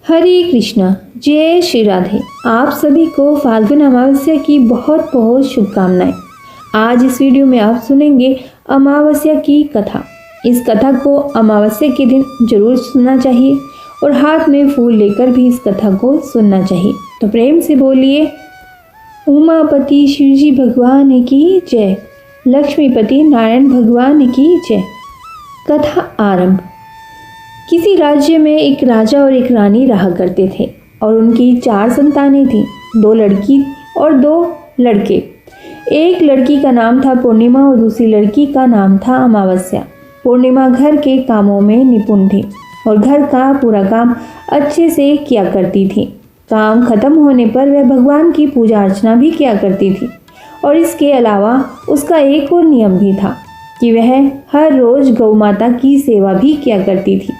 हरे कृष्णा। जय श्री राधे। आप सभी को फाल्गुन अमावस्या की बहुत बहुत शुभकामनाएं। आज इस वीडियो में आप सुनेंगे अमावस्या की कथा। इस कथा को अमावस्या के दिन जरूर सुनना चाहिए और हाथ में फूल लेकर भी इस कथा को सुनना चाहिए। तो प्रेम से बोलिए उमापति शिवजी भगवान की जय, लक्ष्मीपति नारायण भगवान की जय। कथा आरंभ। किसी राज्य में एक राजा और एक रानी रहा करते थे और उनकी 4 संतानें थीं, 2 लड़की और 2 लड़के। एक लड़की का नाम था पूर्णिमा और दूसरी लड़की का नाम था अमावस्या। पूर्णिमा घर के कामों में निपुण थी और घर का पूरा काम अच्छे से किया करती थी। काम खत्म होने पर वह भगवान की पूजा अर्चना भी किया करती थी और इसके अलावा उसका एक और नियम भी था कि वह हर रोज गौ माता की सेवा भी किया करती थी।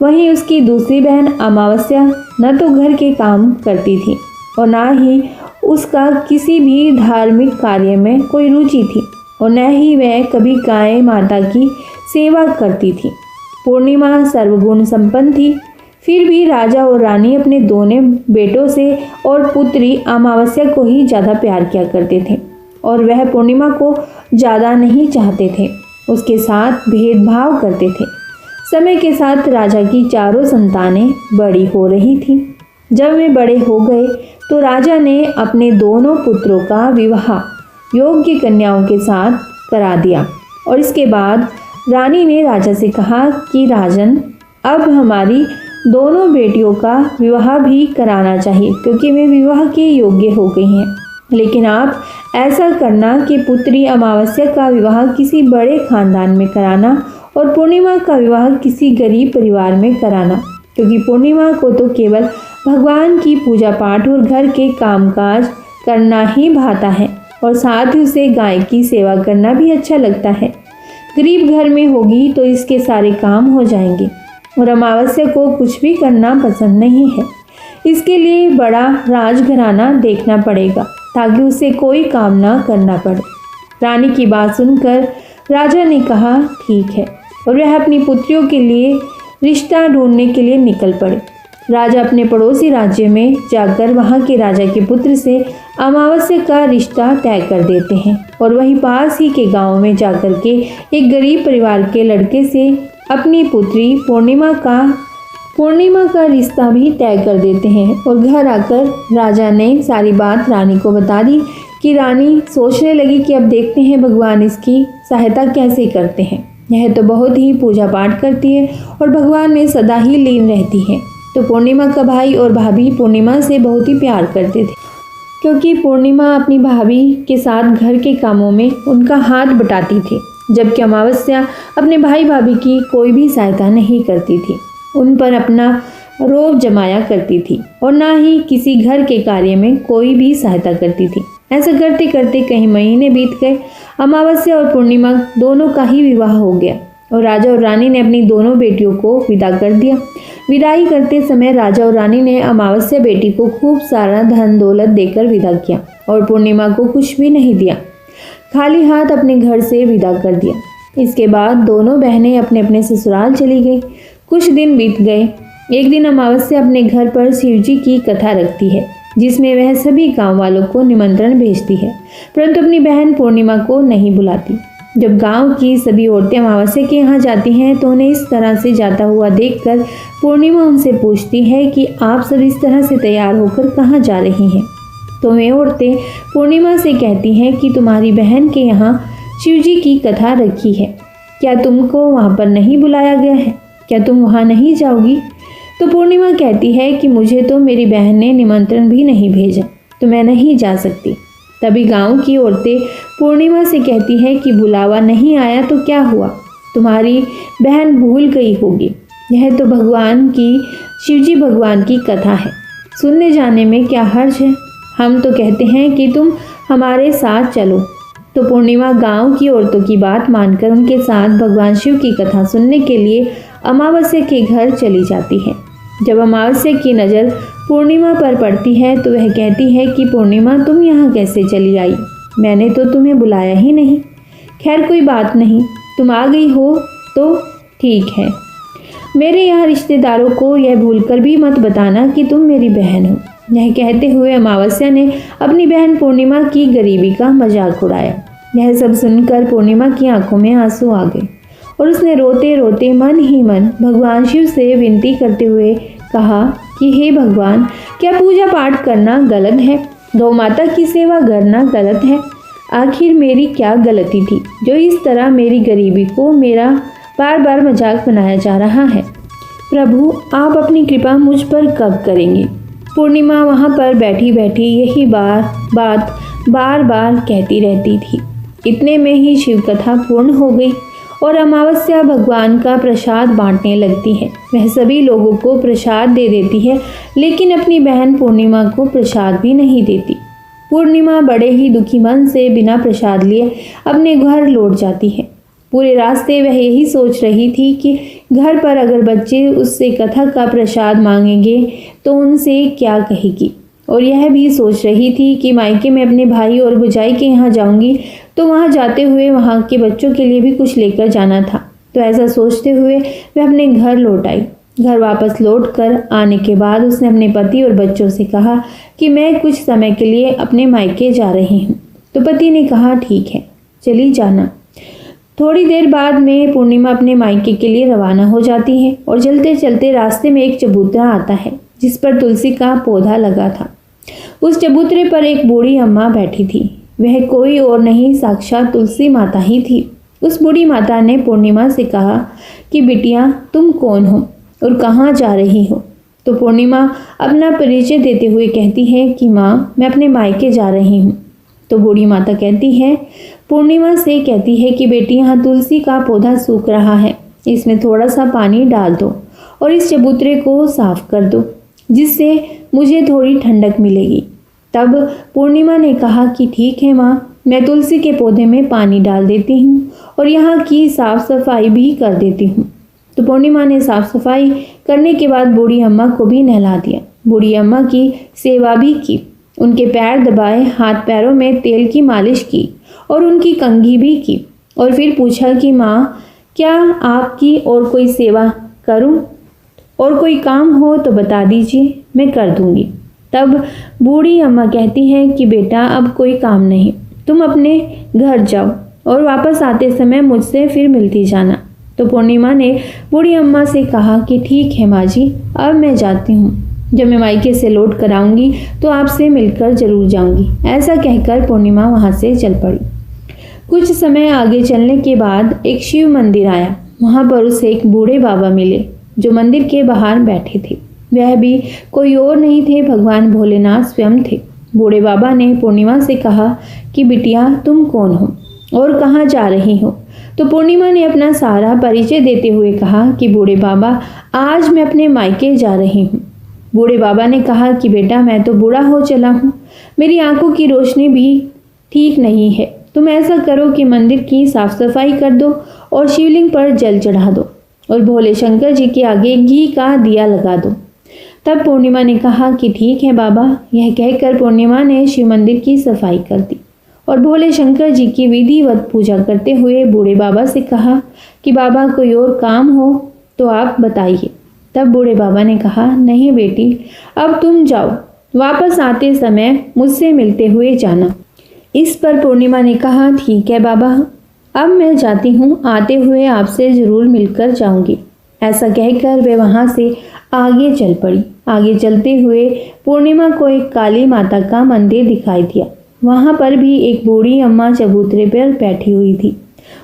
वहीं उसकी दूसरी बहन अमावस्या न तो घर के काम करती थी और न ही उसका किसी भी धार्मिक कार्य में कोई रुचि थी और न ही वह कभी गाय माता की सेवा करती थी। पूर्णिमा सर्वगुण संपन्न थी, फिर भी राजा और रानी अपने दोनों बेटों से और पुत्री अमावस्या को ही ज़्यादा प्यार किया करते थे और वह पूर्णिमा को ज़्यादा नहीं चाहते थे, उसके साथ भेदभाव करते थे। समय के साथ राजा की 4 संतानें बड़ी हो रही थीं। जब वे बड़े हो गए तो राजा ने अपने दोनों पुत्रों का विवाह योग्य कन्याओं के साथ करा दिया और इसके बाद रानी ने राजा से कहा कि राजन, अब हमारी दोनों बेटियों का विवाह भी कराना चाहिए क्योंकि वे विवाह के योग्य हो गई हैं। लेकिन आप ऐसा करना कि पुत्री अमावस्या का विवाह किसी बड़े खानदान में कराना और पूर्णिमा का विवाह किसी गरीब परिवार में कराना, क्योंकि पूर्णिमा को तो केवल भगवान की पूजा पाठ और घर के कामकाज करना ही भाता है और साथ ही उसे गाय की सेवा करना भी अच्छा लगता है। गरीब घर में होगी तो इसके सारे काम हो जाएंगे और अमावस्या को कुछ भी करना पसंद नहीं है। इसके लिए बड़ा राजघराना देखना पड़ेगा ताकि उसे कोई काम ना करना पड़े। रानी की बात सुनकर राजा ने कहा ठीक है और वह अपनी पुत्रियों के लिए रिश्ता ढूंढने के लिए निकल पड़े। राजा अपने पड़ोसी राज्य में जाकर वहां के राजा के पुत्र से अमावस्या का रिश्ता तय कर देते हैं और वहीं पास ही के गांव में जाकर के एक गरीब परिवार के लड़के से अपनी पुत्री पूर्णिमा का रिश्ता भी तय कर देते हैं और घर आकर राजा ने सारी बात रानी को बता दी कि रानी सोचने लगी कि अब देखते हैं भगवान इसकी सहायता कैसे करते हैं। यह तो बहुत ही पूजा पाठ करती है और भगवान में सदा ही लीन रहती है। तो पूर्णिमा का भाई और भाभी पूर्णिमा से बहुत ही प्यार करते थे क्योंकि पूर्णिमा अपनी भाभी के साथ घर के कामों में उनका हाथ बटाती थी, जबकि अमावस्या अपने भाई भाभी की कोई भी सहायता नहीं करती थी, उन पर अपना रोब जमाया करती थी और ना ही किसी घर के कार्य में कोई भी सहायता करती थी। ऐसा करते करते कई महीने बीत गए। अमावस्या और पूर्णिमा दोनों का ही विवाह हो गया और राजा और रानी ने अपनी दोनों बेटियों को विदा कर दिया। विदाई करते समय राजा और रानी ने अमावस्या बेटी को खूब सारा धन दौलत देकर विदा किया और पूर्णिमा को कुछ भी नहीं दिया, खाली हाथ अपने घर से विदा कर दिया। इसके बाद दोनों बहनें अपने अपने ससुराल चली गई। कुछ दिन बीत गए। एक दिन अमावस्या अपने घर पर शिवजी की कथा रखती है जिसमें वह सभी गांव वालों को निमंत्रण भेजती है, परंतु अपनी बहन पूर्णिमा को नहीं बुलाती। जब गांव की सभी औरतें अमावस्या के यहाँ जाती हैं तो उन्हें इस तरह से जाता हुआ देखकर पूर्णिमा उनसे पूछती है कि आप सब इस तरह से तैयार होकर कहाँ जा रही हैं। तो वे औरतें पूर्णिमा से कहती हैं कि तुम्हारी बहन के यहाँ शिवजी की कथा रखी है, क्या तुमको वहाँ पर नहीं बुलाया गया है, क्या तुम वहाँ नहीं जाओगी। तो पूर्णिमा कहती है कि मुझे तो मेरी बहन ने निमंत्रण भी नहीं भेजा तो मैं नहीं जा सकती। तभी गांव की औरतें पूर्णिमा से कहती हैं कि बुलावा नहीं आया तो क्या हुआ, तुम्हारी बहन भूल गई होगी, यह तो शिवजी भगवान की कथा है, सुनने जाने में क्या हर्ज है, हम तो कहते हैं कि तुम हमारे साथ चलो। तो पूर्णिमा गांव की औरतों की बात मानकर उनके साथ भगवान शिव की कथा सुनने के लिए अमावस्या के घर चली जाती है। जब अमावस्या की नज़र पूर्णिमा पर पड़ती है तो वह कहती है कि पूर्णिमा तुम यहाँ कैसे चली आई, मैंने तो तुम्हें बुलाया ही नहीं। खैर कोई बात नहीं, तुम आ गई हो तो ठीक है। मेरे यहाँ रिश्तेदारों को यह भूलकर भी मत बताना कि तुम मेरी बहन हो। यह कहते हुए अमावस्या ने अपनी बहन पूर्णिमा की गरीबी का मजाक उड़ाया। यह सब सुनकर पूर्णिमा की आंखों में आंसू आ गए और उसने रोते रोते मन ही मन भगवान शिव से विनती करते हुए कहा कि हे भगवान, क्या पूजा पाठ करना गलत है? गौ माता की सेवा करना गलत है? आखिर मेरी क्या गलती थी जो इस तरह मेरी गरीबी को मेरा बार बार मजाक बनाया जा रहा है? प्रभु, आप अपनी कृपा मुझ पर कब करेंगे? पूर्णिमा वहाँ पर बैठी बैठी यही बात बार बार कहती रहती थी। इतने में ही शिव कथा पूर्ण हो गई और अमावस्या भगवान का प्रसाद बांटने लगती है। वह सभी लोगों को प्रसाद दे देती है, लेकिन अपनी बहन पूर्णिमा को प्रसाद भी नहीं देती। पूर्णिमा बड़े ही दुखी मन से बिना प्रसाद लिए अपने घर लौट जाती है। पूरे रास्ते वह यही सोच रही थी कि घर पर अगर बच्चे उससे कथा का प्रसाद मांगेंगे तो उनसे क्या कहेगी, और यह भी सोच रही थी कि मायके में अपने भाई और भुजाई के यहाँ जाऊंगी तो वहाँ जाते हुए वहाँ के बच्चों के लिए भी कुछ लेकर जाना था। तो ऐसा सोचते हुए वह अपने घर लौट आई। घर वापस लौटकर आने के बाद उसने अपने पति और बच्चों से कहा कि मैं कुछ समय के लिए अपने मायके जा रही हूँ। तो पति ने कहा ठीक है, चली जाना। थोड़ी देर बाद में पूर्णिमा अपने मायके के लिए रवाना हो जाती है और चलते चलते रास्ते में एक चबूतरा आता है जिस पर तुलसी का पौधा लगा था। उस चबूतरे पर एक बूढ़ी अम्मा बैठी थी। वह कोई और नहीं, साक्षात तुलसी माता ही थी। उस बूढ़ी माता ने पूर्णिमा से कहा कि बिटिया, तुम कौन हो और कहाँ जा रही हो? तो पूर्णिमा अपना परिचय देते हुए कहती है कि माँ, मैं अपने मायके जा रही हूँ। तो बूढ़ी माता कहती है, पूर्णिमा से कहती है कि बेटी, यहाँ तुलसी का पौधा सूख रहा है, इसमें थोड़ा सा पानी डाल दो और इस चबूतरे को साफ कर दो, जिससे मुझे थोड़ी ठंडक मिलेगी। तब पूर्णिमा ने कहा कि ठीक है माँ, मैं तुलसी के पौधे में पानी डाल देती हूँ और यहाँ की साफ सफाई भी कर देती हूँ। तो पूर्णिमा ने साफ सफाई करने के बाद बूढ़ी अम्मा को भी नहला दिया। बूढ़ी अम्मा की सेवा भी की, उनके पैर दबाए, हाथ पैरों में तेल की मालिश की और उनकी कंघी भी की, और फिर पूछा कि माँ, क्या आपकी और कोई सेवा करूँ और कोई काम हो तो बता दीजिए, मैं कर दूँगी। तब बूढ़ी अम्मा कहती हैं कि बेटा, अब कोई काम नहीं, तुम अपने घर जाओ और वापस आते समय मुझसे फिर मिलती जाना। तो पूर्णिमा ने बूढ़ी अम्मा से कहा कि ठीक है माँ जी, अब मैं जाती हूँ। जब मैं मायके से लौट कर आऊँगी तो आपसे मिलकर जरूर जाऊँगी। ऐसा कहकर पूर्णिमा वहाँ से चल पड़ी। कुछ समय आगे चलने के बाद एक शिव मंदिर आया। वहाँ पर उसे एक बूढ़े बाबा मिले जो मंदिर के बाहर बैठे थे। वह भी कोई और नहीं थे, भगवान भोलेनाथ स्वयं थे। बूढ़े बाबा ने पूर्णिमा से कहा कि बिटिया, तुम कौन हो और कहाँ जा रही हो? तो पूर्णिमा ने अपना सारा परिचय देते हुए कहा कि बूढ़े बाबा, आज मैं अपने मायके जा रही हूँ। बूढ़े बाबा ने कहा कि बेटा, मैं तो बूढ़ा हो चला हूँ, मेरी आंखों की रोशनी भी ठीक नहीं है। तुम ऐसा करो कि मंदिर की साफ सफाई कर दो और शिवलिंग पर जल चढ़ा दो और भोले शंकर जी के आगे घी का दिया लगा दो। तब पूर्णिमा ने कहा कि ठीक है बाबा। यह कहकर पूर्णिमा ने शिव मंदिर की सफाई कर दी और भोले शंकर जी की विधिवत पूजा करते हुए बूढ़े बाबा से कहा कि बाबा, कोई और काम हो तो आप बताइए। तब बूढ़े बाबा ने कहा, नहीं बेटी, अब तुम जाओ, वापस आते समय मुझसे मिलते हुए जाना। इस पर पूर्णिमा ने कहा, ठीक है बाबा, अब मैं जाती हूँ, आते हुए आपसे ज़रूर मिलकर जाऊँगी। ऐसा कहकर वे वहाँ से आगे चल पड़ी। आगे चलते हुए पूर्णिमा को एक काली माता का मंदिर दिखाई दिया। वहाँ पर भी एक बूढ़ी अम्मा चबूतरे पर बैठी हुई थी।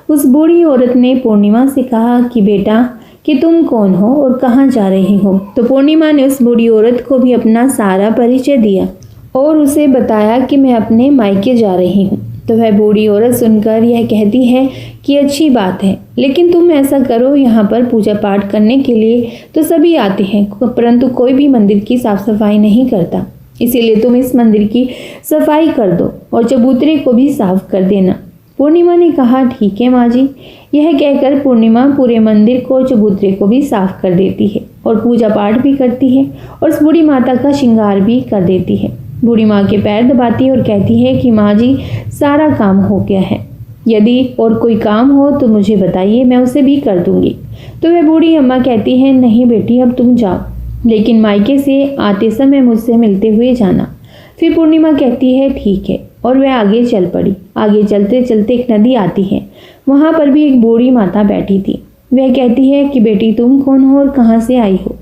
उस बूढ़ी औरत ने पूर्णिमा से कहा कि बेटा, कि तुम कौन हो और कहाँ जा रही हो? तो पूर्णिमा ने उस बूढ़ी औरत को भी अपना सारा परिचय दिया और उसे बताया कि मैं अपने मायके जा रही हूँ। तो वह बूढ़ी औरत सुनकर यह कहती है कि अच्छी बात है, लेकिन तुम ऐसा करो, यहाँ पर पूजा पाठ करने के लिए तो सभी आते हैं, परंतु कोई भी मंदिर की साफ सफाई नहीं करता, इसीलिए तुम इस मंदिर की सफाई कर दो और चबूतरे को भी साफ कर देना। पूर्णिमा ने कहा, ठीक है माँ जी। यह कहकर पूर्णिमा पूरे मंदिर को, चबूतरे को भी साफ कर देती है और पूजा पाठ भी करती है और उस बूढ़ी माता का श्रृंगार भी कर देती है। बूढ़ी माँ के पैर दबाती है और कहती है कि माँ जी, सारा काम हो गया है, यदि और कोई काम हो तो मुझे बताइए, मैं उसे भी कर दूंगी। तो वह बूढ़ी अम्मा कहती है, नहीं बेटी, अब तुम जाओ, लेकिन मायके से आते समय मुझसे मिलते हुए जाना। फिर पूर्णिमा कहती है ठीक है, और वह आगे चल पड़ी। आगे चलते चलते एक नदी आती है। वहां पर भी एक बूढ़ी माता बैठी थी। वह कहती है कि बेटी, तुम कौन हो और कहाँ से आई हो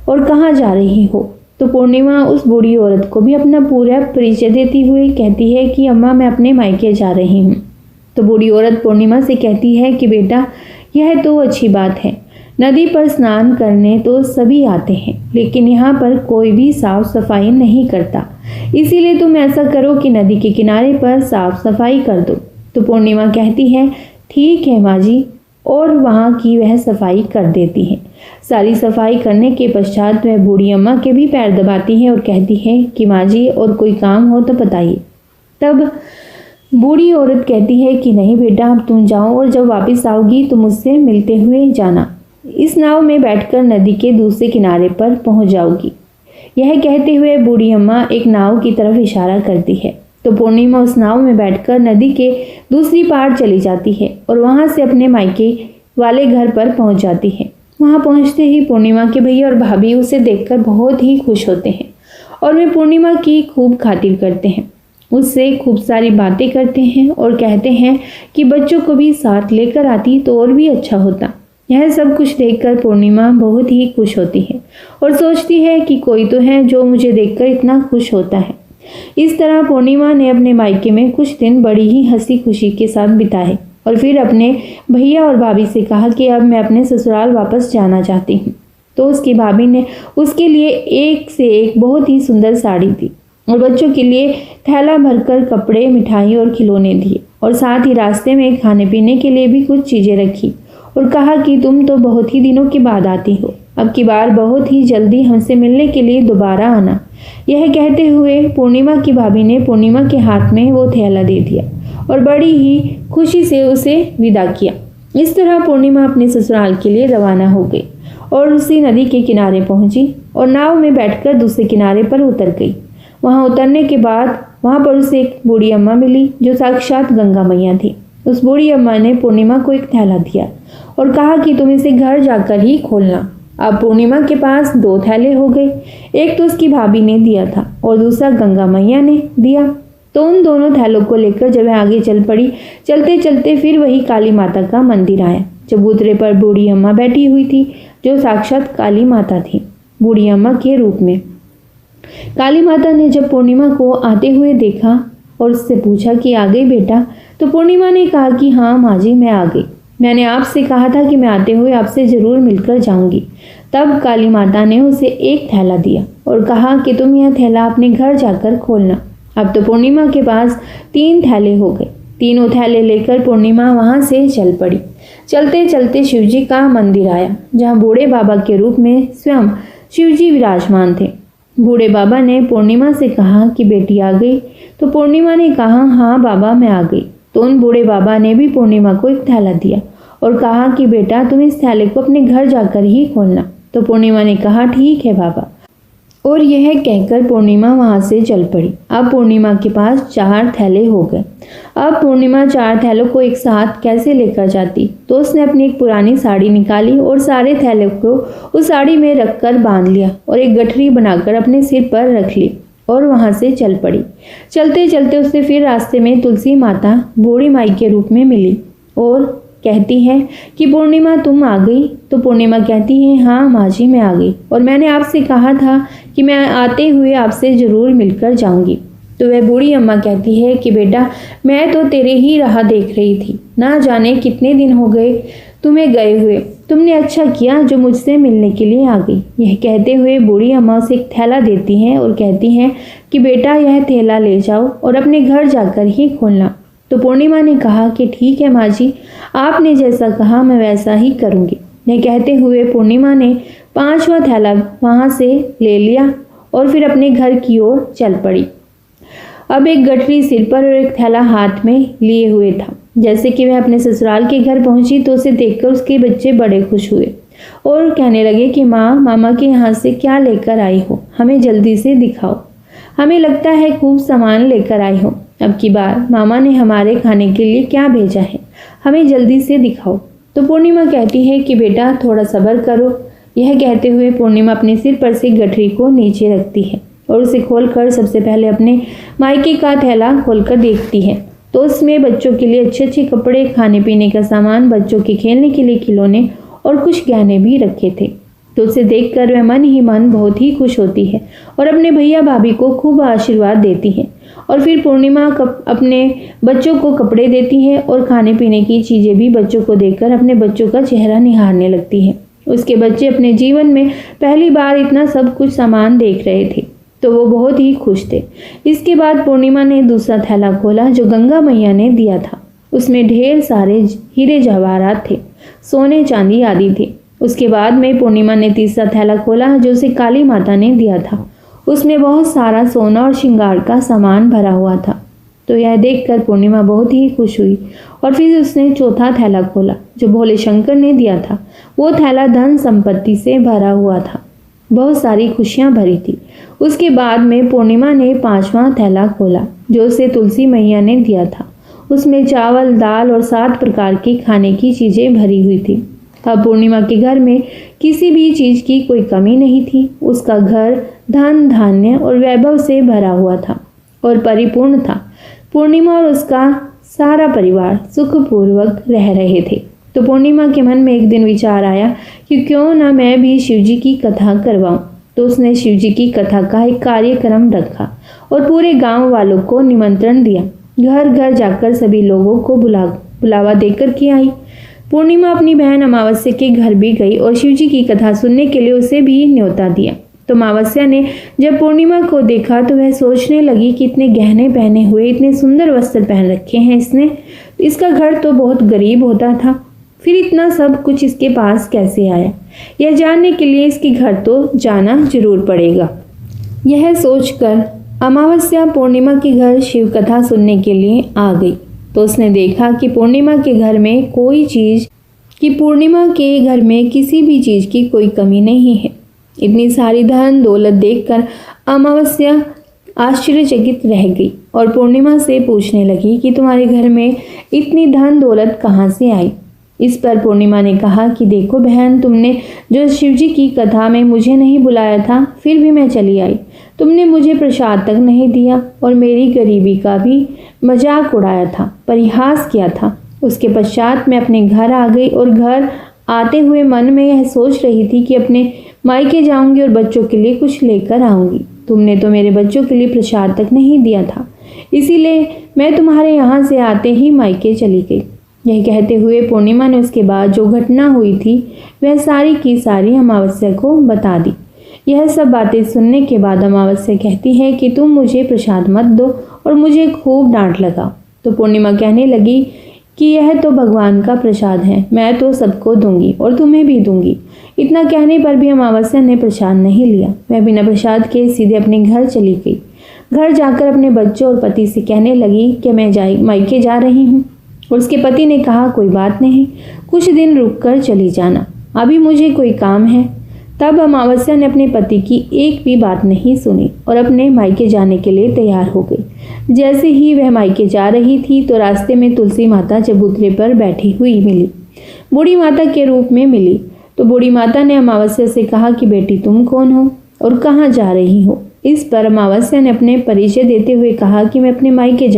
और कहाँ जा रही हो? तो पूर्णिमा उस बूढ़ी औरत को भी अपना पूरा परिचय देती हुई कहती है कि अम्मा, मैं अपने मायके जा रही हूँ। तो बूढ़ी औरत पूर्णिमा से कहती है कि बेटा, यह तो अच्छी बात है, नदी पर स्नान करने तो सभी आते हैं, लेकिन यहाँ पर कोई भी साफ सफाई नहीं करता, इसीलिए तुम ऐसा करो कि नदी के किनारे पर साफ सफाई कर दो। तो पूर्णिमा कहती है ठीक है माँ जी, और वहाँ की वह सफाई कर देती है। सारी सफाई करने के पश्चात वह बूढ़ी अम्मा के भी पैर दबाती है और कहती है कि माँ जी, और कोई काम हो तो बताइए। तब बूढ़ी औरत कहती है कि नहीं बेटा, अब तुम जाओ और जब वापस आओगी तो मुझसे मिलते हुए जाना। इस नाव में बैठकर नदी के दूसरे किनारे पर पहुंच जाओगी। यह कहते हुए बूढ़ी अम्मा एक नाव की तरफ इशारा करती है। तो पूर्णिमा उस नाव में बैठकर नदी के दूसरी पार चली जाती है और वहां से अपने मायके वाले घर पर पहुंच जाती है। वहां पहुंचते ही पूर्णिमा के भैया और भाभी उसे देखकर बहुत ही खुश होते हैं और वे पूर्णिमा की खूब खातिर करते हैं, उससे खूब सारी बातें करते हैं और कहते हैं कि बच्चों को भी साथ लेकर आती तो और भी अच्छा होता। यह सब कुछ देखकर पूर्णिमा बहुत ही खुश होती है और सोचती है कि कोई तो है जो मुझे देखकर इतना खुश होता है। इस तरह पूर्णिमा ने अपने मायके में कुछ दिन बड़ी ही हंसी खुशी के साथ बिताए और फिर अपने भैया और भाभी से कहा कि अब मैं अपने ससुराल वापस जाना चाहती हूँ। तो उसकी भाभी ने उसके लिए एक से एक बहुत ही सुंदर साड़ी दी और बच्चों के लिए थैला भरकर कपड़े, मिठाई और खिलौने दिए और साथ ही रास्ते में खाने पीने के लिए भी कुछ चीज़ें रखी और कहा कि तुम तो बहुत ही दिनों के बाद आती हो, अब की बार बहुत ही जल्दी हमसे मिलने के लिए दोबारा आना। यह कहते हुए पूर्णिमा की भाभी ने पूर्णिमा के हाथ में वो थैला दे दिया और बड़ी ही खुशी से उसे विदा किया। इस तरह पूर्णिमा अपने ससुराल के लिए रवाना हो गई और उसी नदी के किनारे पहुंची और नाव में बैठकर दूसरे किनारे पर उतर गई। वहां उतरने के बाद वहां पर उसे एक बूढ़ी अम्मा मिली जो साक्षात गंगा मैया थी। उस बूढ़ी अम्मा ने पूर्णिमा को एक थैला दिया और कहा कि तुम इसे घर जाकर ही खोलना। अब पूर्णिमा के पास 2 थैले हो गए, एक तो उसकी भाभी ने दिया था और दूसरा गंगा मैया ने दिया। तो उन दोनों थैलों को लेकर जब वह आगे चल पड़ी, चलते चलते फिर वही काली माता का मंदिर आया। चबूतरे पर बूढ़ी अम्मा बैठी हुई थी जो साक्षात काली माता थी, बूढ़ी अम्मा के रूप में। काली माता ने जब पूर्णिमा को आते हुए देखा और उससे पूछा कि आ गई बेटा, तो पूर्णिमा ने कहा कि हाँ माँ जी, मैं आ गई। मैंने आपसे कहा था कि मैं आते हुए आपसे जरूर मिलकर जाऊंगी। तब काली माता ने उसे एक थैला दिया और कहा कि तुम यह थैला अपने घर जाकर खोलना। अब तो पूर्णिमा के पास 3 थैले हो गए। तीनों थैले लेकर पूर्णिमा वहां से चल पड़ी। चलते चलते शिवजी का मंदिर आया जहाँ बूढ़े बाबा के रूप में स्वयं शिवजी विराजमान थे। बूढ़े बाबा ने पूर्णिमा से कहा कि बेटी आ गई। तो पूर्णिमा ने कहा हाँ बाबा, मैं आ गई। तो उन बूढ़े बाबा ने भी पूर्णिमा को एक थैला दिया और कहा कि बेटा तुम इस थैले को अपने घर जाकर ही खोलना। तो पूर्णिमा ने कहा ठीक है बाबा, और यह कहकर पूर्णिमा वहां से चल पड़ी। अब पूर्णिमा के पास 4 थैले हो गए। अब पूर्णिमा 4 थैलों को एक साथ कैसे लेकर जाती? तो उसने अपनी एक पुरानी साड़ी निकाली और सारे थैलों को उस साड़ी में रखकर बांध लिया और एक गठरी बनाकर अपने सिर पर रख ली और वहां से चल पड़ी। चलते चलते उससे फिर रास्ते में तुलसी माता बूढ़ी माई के रूप में मिली और कहती है कि पूर्णिमा तुम आ गई? तो पूर्णिमा कहती है हाँ माँ जी, मैं आ गई और मैंने आपसे कहा था कि मैं आते हुए आपसे ज़रूर मिलकर जाऊंगी। तो वह बूढ़ी अम्मा कहती है कि बेटा मैं तो तेरे ही राह देख रही थी, ना जाने कितने दिन हो गए तुम्हें गए हुए, तुमने अच्छा किया जो मुझसे मिलने के लिए आ गई। यह कहते हुए बूढ़ी अम्मा उसे एक थैला देती हैं और कहती हैं कि बेटा यह थैला ले जाओ और अपने घर जाकर ही खोलना। तो पूर्णिमा ने कहा कि ठीक है माँ जी, आपने जैसा कहा मैं वैसा ही करूँगी। यह कहते हुए पूर्णिमा ने 5वां थैला वहाँ से ले लिया और फिर अपने घर की ओर चल पड़ी। अब एक गठरी सिर पर और एक थैला हाथ में लिए हुए था। जैसे कि वह अपने ससुराल के घर पहुंची तो उसे देखकर उसके बच्चे बड़े खुश हुए और कहने लगे कि माँ, मामा के यहाँ से क्या लेकर आई हो, हमें जल्दी से दिखाओ, हमें लगता है खूब सामान लेकर आई हो। अब की बार मामा ने हमारे खाने के लिए क्या भेजा है, हमें जल्दी से दिखाओ। तो पूर्णिमा कहती है कि बेटा थोड़ा सब्र करो। यह कहते हुए पूर्णिमा अपने सिर पर से गठरी को नीचे रखती है और उसे खोलकर सबसे पहले अपने मायके का थैला खोलकर देखती है तो उसमें बच्चों के लिए अच्छे अच्छे कपड़े, खाने पीने का सामान, बच्चों के खेलने के लिए खिलौने और कुछ गहने भी रखे थे। तो उसे देखकर वह मन ही मन बहुत ही खुश होती है और अपने भैया भाभी को खूब आशीर्वाद देती है। और फिर पूर्णिमा अपने बच्चों को कपड़े देती है और खाने पीने की चीज़ें भी बच्चों को देकर अपने बच्चों का चेहरा निहारने लगती है। उसके बच्चे अपने जीवन में पहली बार इतना सब कुछ सामान देख रहे थे तो वो बहुत ही खुश थे। इसके बाद पूर्णिमा ने दूसरा थैला खोला जो गंगा मैया ने दिया था। उसमें ढेर सारे हीरे जवाहरात थे, सोने चांदी आदि थे। उसके बाद में पूर्णिमा ने तीसरा थैला खोला जो उसे काली माता ने दिया था। उसमें बहुत सारा सोना और श्रृंगार का सामान भरा हुआ था। तो यह देखकर पूर्णिमा बहुत ही खुश हुई और फिर उसने चौथा थैला खोला जो भोले शंकर ने दिया था। वो थैला धन संपत्ति से भरा हुआ था, बहुत सारी खुशियां भरी थी। उसके बाद में पूर्णिमा ने पांचवा थैला खोला जो उसे तुलसी मैया ने दिया था। उसमें चावल, दाल और 7 प्रकार की खाने की चीज़ें भरी हुई थी। अब पूर्णिमा के घर में किसी भी चीज़ की कोई कमी नहीं थी। उसका घर धन, धान्य और वैभव से भरा हुआ था और परिपूर्ण था। पूर्णिमा और उसका सारा परिवार सुखपूर्वक रह रहे थे। तो पूर्णिमा के मन में एक दिन विचार आया कि क्यों ना मैं भी शिवजी की कथा करवाऊं। तो उसने शिवजी की कथा का एक कार्यक्रम रखा और पूरे गांव वालों को निमंत्रण दिया। घर घर जाकर सभी लोगों को बुलावा देकर के आई। पूर्णिमा अपनी बहन अमावस्या के घर भी गई और शिवजी की कथा सुनने के लिए उसे भी न्योता दिया। तो अमावस्या ने जब पूर्णिमा को देखा तो वह सोचने लगी कि इतने गहने पहने हुए, इतने सुंदर वस्त्र पहन रखे हैं इसने, इसका घर तो बहुत गरीब होता था, फिर इतना सब कुछ इसके पास कैसे आया। यह जानने के लिए इसके घर तो जाना जरूर पड़ेगा। यह सोचकर अमावस्या पूर्णिमा के घर शिव कथा सुनने के लिए आ गई। तो उसने देखा कि पूर्णिमा के घर में किसी भी चीज़ की कोई कमी नहीं है। इतनी सारी धन दौलत देखकर अमावस्या आश्चर्यचकित रह गई और पूर्णिमा से पूछने लगी कि तुम्हारे घर में इतनी धन दौलत कहाँ से आई। इस पर पूर्णिमा ने कहा कि देखो बहन, तुमने जो शिवजी की कथा में मुझे नहीं बुलाया था फिर भी मैं चली आई। तुमने मुझे प्रसाद तक नहीं दिया और मेरी गरीबी का भी मजाक उड़ाया था, परिहास किया था। उसके पश्चात मैं अपने घर आ गई और घर आते हुए मन में यह सोच रही थी कि अपने मायके जाऊंगी और बच्चों के लिए कुछ लेकर आऊंगी। तुमने तो मेरे बच्चों के लिए प्रसाद तक नहीं दिया था, इसीलिए मैं तुम्हारे यहाँ से आते ही मायके चली गई। यह कहते हुए पूर्णिमा ने उसके बाद जो घटना हुई थी वह सारी की सारी अमावस्या को बता दी। यह सब बातें सुनने के बाद अमावस्या कहती है कि तुम मुझे प्रसाद मत दो और मुझे खूब डांट लगाओ। तो पूर्णिमा कहने लगी कि यह तो भगवान का प्रसाद है, मैं तो सबको दूंगी और तुम्हें भी दूंगी। इतना कहने पर भी अमावस्या ने प्रसाद नहीं लिया। वह बिना प्रसाद के सीधे अपने घर चली गई। घर जाकर अपने बच्चों और पति से कहने लगी कि मैं मायके जा रही हूँ। और उसके पति ने कहा कोई बात नहीं, कुछ दिन रुक कर चली जाना, अभी मुझे कोई काम है। तब अमावस्या ने अपने पति की एक भी बात नहीं सुनी और अपने मायके जाने के लिए तैयार हो गई। जैसे ही वह मायके जा रही थी तो रास्ते में तुलसी माता चबूतरे पर बैठी हुई मिली, बूढ़ी माता के रूप में मिली। तो बूढ़ी माता ने अमावस्या से कहा कि बेटी तुम कौन हो और कहाँ जा रही हो। इस पर अमावस्या ने अपने परिचय देते हुए कहा कि मैं अपने मायके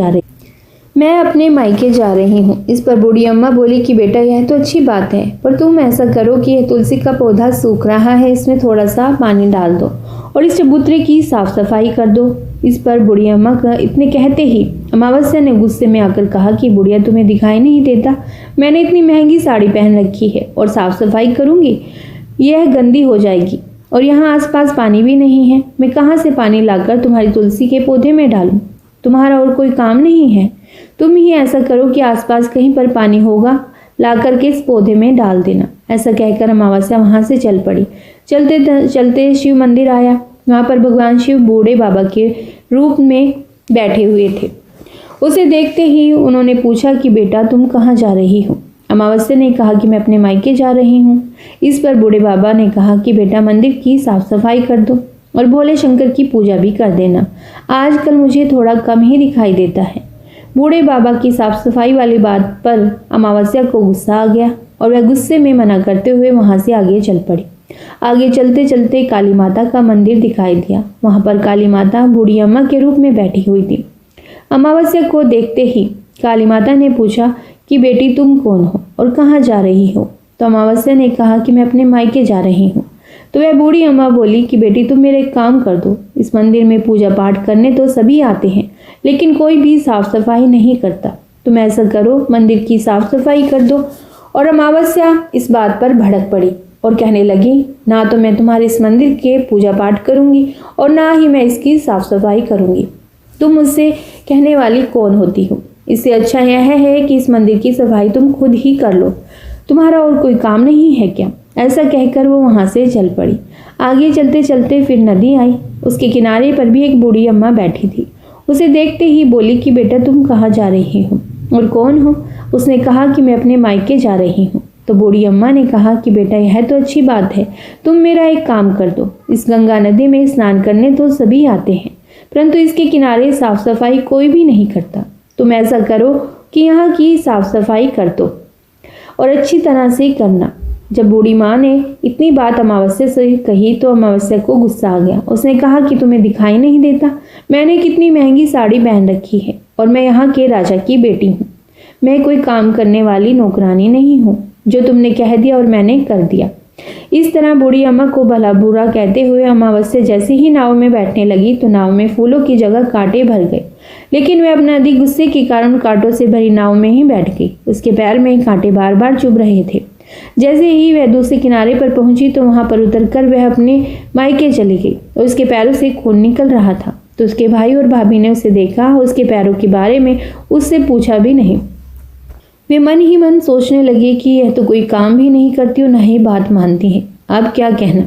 जा रही हूँ। इस पर बूढ़ी अम्मा बोली कि बेटा यह तो अच्छी बात है, पर तुम ऐसा करो कि यह तुलसी का पौधा सूख रहा है, इसमें थोड़ा सा पानी डाल दो और इस चबूतरे की साफ सफाई कर दो। इस पर बूढ़ी अम्मा का इतने कहते ही अमावस्या ने गुस्से में आकर कहा कि बुढ़िया तुम्हें दिखाई नहीं देता, मैंने इतनी महंगी साड़ी पहन रखी है और साफ सफाई करूँगी, यह गंदी हो जाएगी और यहाँ आसपास पानी भी नहीं है, मैं कहाँ से पानी लाकर तुम्हारी तुलसी के पौधे में डालूं। तुम्हारा और कोई काम नहीं है, तुम ही ऐसा करो कि आसपास कहीं पर पानी होगा ला करके इस पौधे में डाल देना। ऐसा कहकर अमावस्या वहां से चल पड़ी। चलते चलते शिव मंदिर आया। वहां पर भगवान शिव बूढ़े बाबा के रूप में बैठे हुए थे। उसे देखते ही उन्होंने पूछा कि बेटा तुम कहाँ जा रही हो। अमावस्या ने कहा कि मैं अपने मायके जा रही हूँ। इस पर बूढ़े बाबा ने कहा कि बेटा मंदिर की साफ सफाई कर दो और भोले शंकर की पूजा भी कर देना। आजकल मुझे थोड़ा कम ही दिखाई देता है। बूढ़े बाबा की साफ सफाई वाली बात पर अमावस्या को गुस्सा आ गया और वह गुस्से में मना करते हुए वहां से आगे चल पड़ी। आगे चलते चलते काली माता का मंदिर दिखाई दिया। वहां पर काली माता बूढ़ी अम्मा के रूप में बैठी हुई थी। अमावस्या को देखते ही काली माता ने पूछा कि बेटी तुम कौन हो और कहाँ जा रही हो? तो अमावस्या ने कहा कि मैं अपने मायके जा रही हूँ। तो वह बूढ़ी अम्मा बोली कि बेटी तुम मेरा एक काम कर दो, इस मंदिर में पूजा पाठ करने तो सभी आते हैं लेकिन कोई भी साफ सफाई नहीं करता। तुम ऐसा करो, मंदिर की साफ सफाई कर दो। और अमावस्या इस बात पर भड़क पड़ी और कहने लगी, ना तो मैं तुम्हारे इस मंदिर के पूजा पाठ करूंगी और ना ही मैं इसकी साफ सफाई करूंगी। तुम मुझसे कहने वाली कौन होती हो? इससे अच्छा यह है कि इस मंदिर की सफाई तुम खुद ही कर लो। तुम्हारा और कोई काम नहीं है क्या? ऐसा कहकर वो वहां से चल पड़ी। आगे चलते चलते फिर नदी आई। उसके किनारे पर भी एक बूढ़ी अम्मा बैठी थी। उसे देखते ही बोली कि बेटा तुम कहाँ जा रही हो और कौन हो? उसने कहा कि मैं अपने मायके जा रही हूँ। तो बूढ़ी अम्मा ने कहा कि बेटा यह तो अच्छी बात है, तुम मेरा एक काम कर दो। इस गंगा नदी में स्नान करने तो सभी आते हैं परंतु इसके किनारे साफ सफाई कोई भी नहीं करता। तुम ऐसा करो कि यहाँ की साफ सफाई कर दो और अच्छी तरह से करना। जब बूढ़ी माँ ने इतनी बात अमावस्या से कही तो अमावस्या को गुस्सा आ गया। उसने कहा कि तुम्हें दिखाई नहीं देता मैंने कितनी महंगी साड़ी पहन रखी है और मैं यहाँ के राजा की बेटी हूँ। मैं कोई काम करने वाली नौकरानी नहीं हूँ। जो तुमने कह दिया और मैंने कर दिया। इस तरह बूढ़ी अम्मा को भला बुरा कहते हुए अमावस्या जैसे ही नाव में बैठने लगी तो नाव में फूलों की जगह कांटे भर गए। लेकिन वह अपने अधिक गुस्से के कारण कांटों से भरी नाव में ही बैठ गई। उसके पैर में कांटे बार बार चुभ रहे थे। जैसे ही वह दूसरे किनारे पर पहुंची तो वहां पर उतरकर वह अपने मायके चली गई और उसके पैरों से खून निकल रहा था। तो उसके भाई और भाभी ने उसे देखा और उसके पैरों के बारे में उससे पूछा भी नहीं। वे मन ही मन सोचने लगे कि यह तो कोई काम भी नहीं करती और न ही बात मानती है। अब क्या कहना।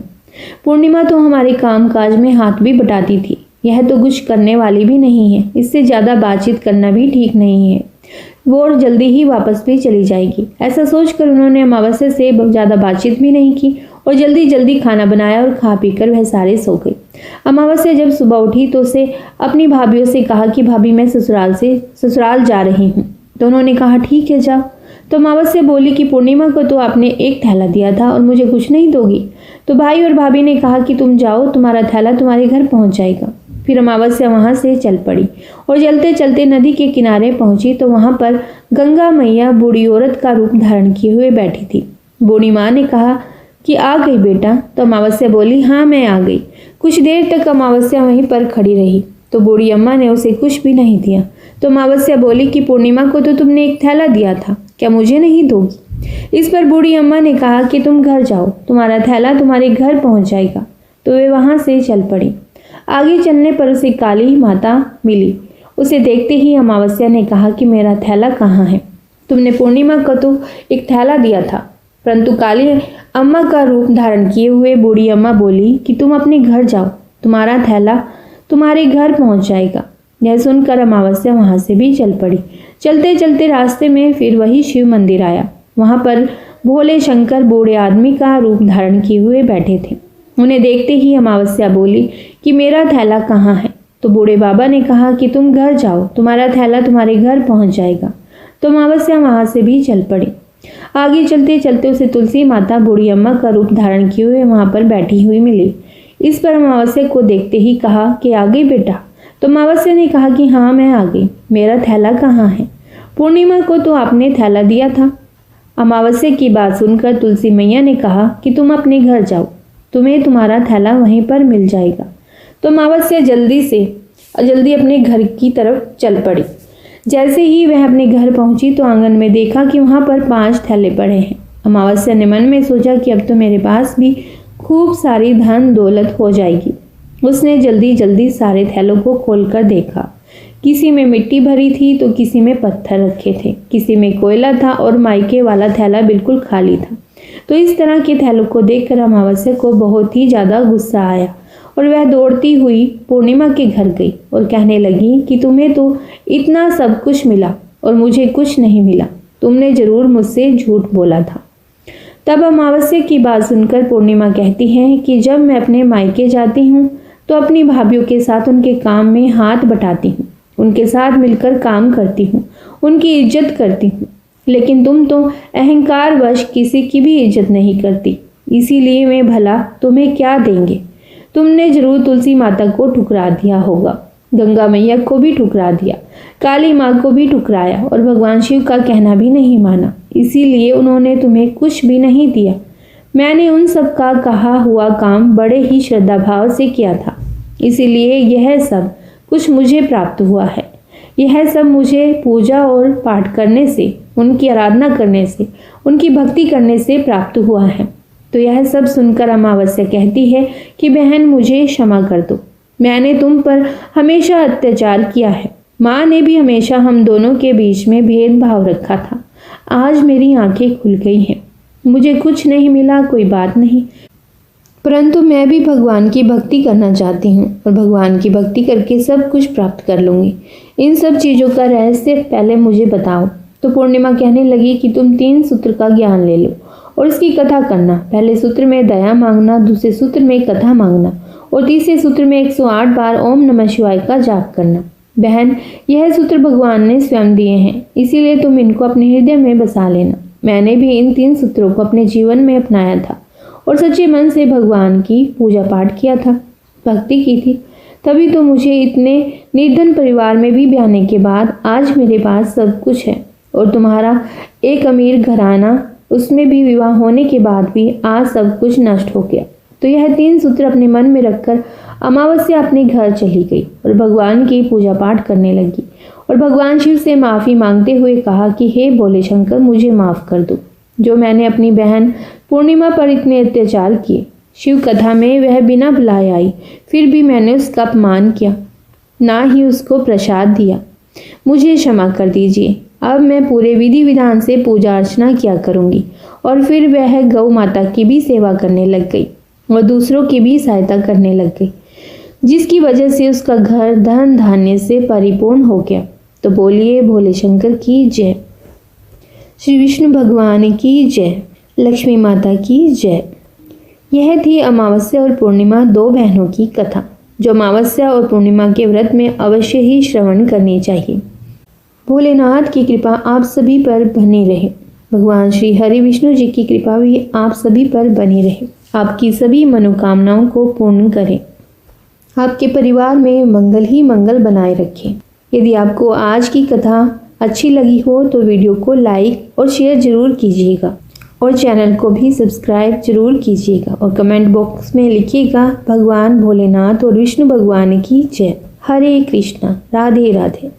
पूर्णिमा तो हमारे काम काज में हाथ भी बटाती थी। यह तो कुछ करने वाली भी नहीं है। इससे ज़्यादा बातचीत करना भी ठीक नहीं है। वो और जल्दी ही वापस भी चली जाएगी। ऐसा सोचकर उन्होंने अमावस्या से ज़्यादा बातचीत भी नहीं की और जल्दी जल्दी खाना बनाया और खा पीकर वह सारे सो गए। अमावस्या जब सुबह उठी तो उसे अपनी भाभीयों से कहा कि भाभी मैं ससुराल जा रही हूँ। तो उन्होंने कहा ठीक है जाओ। तो अमावस्या बोली कि पूर्णिमा को तो आपने एक थैला दिया था और मुझे कुछ नहीं दोगी। तो भाई और भाभी ने कहा कि तुम जाओ, तुम्हारा थैला तुम्हारे घर पहुंच जाएगा। फिर अमावस्या वहां से चल पड़ी और चलते चलते नदी के किनारे पहुंची तो वहां पर गंगा मैया बूढ़ी औरत का रूप धारण किए हुए बैठी थी। बूढ़ी माँ ने कहा कि आ गई बेटा। तो अमावस्या बोली हाँ मैं आ गई। कुछ देर तक अमावस्या वहीं पर खड़ी रही तो बूढ़ी अम्मा ने उसे कुछ भी नहीं दिया। तो अमावस्या बोली कि पूर्णिमा को तो तुमने एक थैला दिया था, क्या मुझे नहीं दोगी? इस पर बूढ़ी अम्मा ने कहा कि तुम घर जाओ, तुम्हारा थैला तुम्हारे घर पहुंच जाएगा। तो वे वहां से चल पड़ी। आगे चलने पर उसे काली माता मिली। उसे देखते ही अमावस्या ने कहा कि मेरा थैला कहाँ है? तुमने पूर्णिमा को तो एक थैला दिया था। परंतु काली अम्मा का रूप धारण किए हुए बूढ़ी अम्मा बोली कि तुम अपने घर जाओ, तुम्हारा थैला तुम्हारे घर पहुंच जाएगा। यह सुनकर अमावस्या वहां से भी चल पड़ी। चलते चलते रास्ते में फिर वही शिव मंदिर आया। वहां पर भोले शंकर बूढ़े आदमी का रूप धारण किए हुए बैठे थे। उन्हें देखते ही अमावस्या बोली कि मेरा थैला कहाँ है? तो बूढ़े बाबा ने कहा कि तुम घर जाओ, तुम्हारा थैला तुम्हारे घर पहुंच जाएगा। तो अमावस्या वहां से भी चल पड़ी। आगे चलते चलते उसे तुलसी माता बूढ़ी अम्मा का रूप धारण किए हुए वहां पर बैठी हुई मिली। इस पर अमावस्या को देखते ही कहा कि आ गई बेटा। तो अमावस्या ने कहा कि हाँ मैं आ गई। मेरा थैला कहाँ है? पूर्णिमा को तो आपने थैला दिया था। अमावस्या की बात सुनकर तुलसी मैया ने कहा कि तुम अपने घर जाओ, तुम्हें तुम्हारा थैला वहीं पर मिल जाएगा। तो अमावस्या जल्दी अपने घर की तरफ चल पड़ी। जैसे ही वह अपने घर पहुंची तो आंगन में देखा कि वहां पर 5 थैले पड़े हैं। अमावस्या ने मन में सोचा कि अब तो मेरे पास भी खूब सारी धन दौलत हो जाएगी। उसने जल्दी जल्दी सारे थैलों को खोलकर देखा। किसी में मिट्टी भरी थी तो किसी में पत्थर रखे थे, किसी में कोयला था और मायके वाला थैला बिल्कुल खाली था। तो इस तरह के थैलों को देखकर अमावस्या को बहुत ही ज़्यादा गुस्सा आया और वह दौड़ती हुई पूर्णिमा के घर गई और कहने लगी कि तुम्हें तो इतना सब कुछ मिला और मुझे कुछ नहीं मिला। तुमने जरूर मुझसे झूठ बोला था। तब अमावस्या की बात सुनकर पूर्णिमा कहती है कि जब मैं अपने मायके जाती हूँ तो अपनी भाभीयों के साथ उनके काम में हाथ बटाती हूँ, उनके साथ मिलकर काम करती हूँ, उनकी इज्जत करती हूँ। लेकिन तुम तो अहंकारवश किसी की भी इज्जत नहीं करती, इसीलिए मैं भला तुम्हें क्या देंगे। तुमने जरूर तुलसी माता को ठुकरा दिया होगा, गंगा मैया को भी ठुकरा दिया, काली माँ को भी ठुकराया और भगवान शिव का कहना भी नहीं माना, इसीलिए उन्होंने तुम्हें कुछ भी नहीं दिया। मैंने उन सब का कहा हुआ काम बड़े ही श्रद्धा भाव से किया था, इसीलिए यह सब कुछ मुझे प्राप्त हुआ है। यह सब मुझे पूजा और पाठ करने से, उनकी आराधना करने से, उनकी भक्ति करने से प्राप्त हुआ है। तो यह सब सुनकर अमावस्या कहती है कि बहन मुझे क्षमा कर दो, मैंने तुम पर हमेशा अत्याचार किया है। माँ ने भी हमेशा हम दोनों के बीच में भेदभाव रखा था। आज मेरी आंखें खुल गई हैं, मुझे कुछ नहीं मिला कोई बात नहीं, परंतु मैं भी भगवान की भक्ति करना चाहती हूँ और भगवान की भक्ति करके सब कुछ प्राप्त कर लूँगी। इन सब चीज़ों का रहस्य पहले मुझे बताओ। तो पूर्णिमा कहने लगी कि तुम 3 सूत्र का ज्ञान ले लो और इसकी कथा करना। पहले सूत्र में दया मांगना, दूसरे सूत्र में कथा मांगना और तीसरे सूत्र में 108 बार ओम नमः शिवाय का जाप करना। बहन, यह सूत्र भगवान ने स्वयं दिए हैं, इसीलिए तुम इनको अपने हृदय में बसा लेना। मैंने भी इन 3 सूत्रों को अपने जीवन में अपनाया था और सच्चे मन से भगवान की पूजा पाठ किया था, भक्ति की थी। तभी तो मुझे इतने निर्धन परिवार में भी ब्याहने के बाद आज मेरे पास सब कुछ है और तुम्हारा एक अमीर घराना, उसमें भी विवाह होने के बाद भी आज सब कुछ नष्ट हो गया। तो यह 3 सूत्र अपने मन में रखकर अमावस्या अपने घर चली गई और भगवान की पूजा पाठ करने लगी और भगवान शिव से माफ़ी मांगते हुए कहा कि हे भोले शंकर, मुझे माफ़ कर दो जो मैंने अपनी बहन पूर्णिमा पर इतने अत्याचार किए। शिव कथा में वह बिना बुलाए आई, फिर भी मैंने उसका अपमान किया, ना ही उसको प्रसाद दिया। मुझे क्षमा कर दीजिए। अब मैं पूरे विधि विधान से पूजा अर्चना किया करूँगी। और फिर वह गौ माता की भी सेवा करने लग गई और दूसरों की भी सहायता करने लग गई, जिसकी वजह से उसका घर धन धान्य से परिपूर्ण हो गया। तो बोलिए भोले शंकर की जय, श्री विष्णु भगवान की जय, लक्ष्मी माता की जय। यह थी अमावस्या और पूर्णिमा 2 बहनों की कथा, जो अमावस्या और पूर्णिमा के व्रत में अवश्य ही श्रवण करनी चाहिए। भोलेनाथ की कृपा आप सभी पर बनी रहे। भगवान श्री हरि विष्णु जी की कृपा भी आप सभी पर बनी रहे, आपकी सभी मनोकामनाओं को पूर्ण करें, आपके परिवार में मंगल ही मंगल बनाए रखें। यदि आपको आज की कथा अच्छी लगी हो तो वीडियो को लाइक और शेयर जरूर कीजिएगा और चैनल को भी सब्सक्राइब जरूर कीजिएगा और कमेंट बॉक्स में लिखिएगा भगवान भोलेनाथ और विष्णु भगवान की जय। हरे कृष्णा, राधे राधे।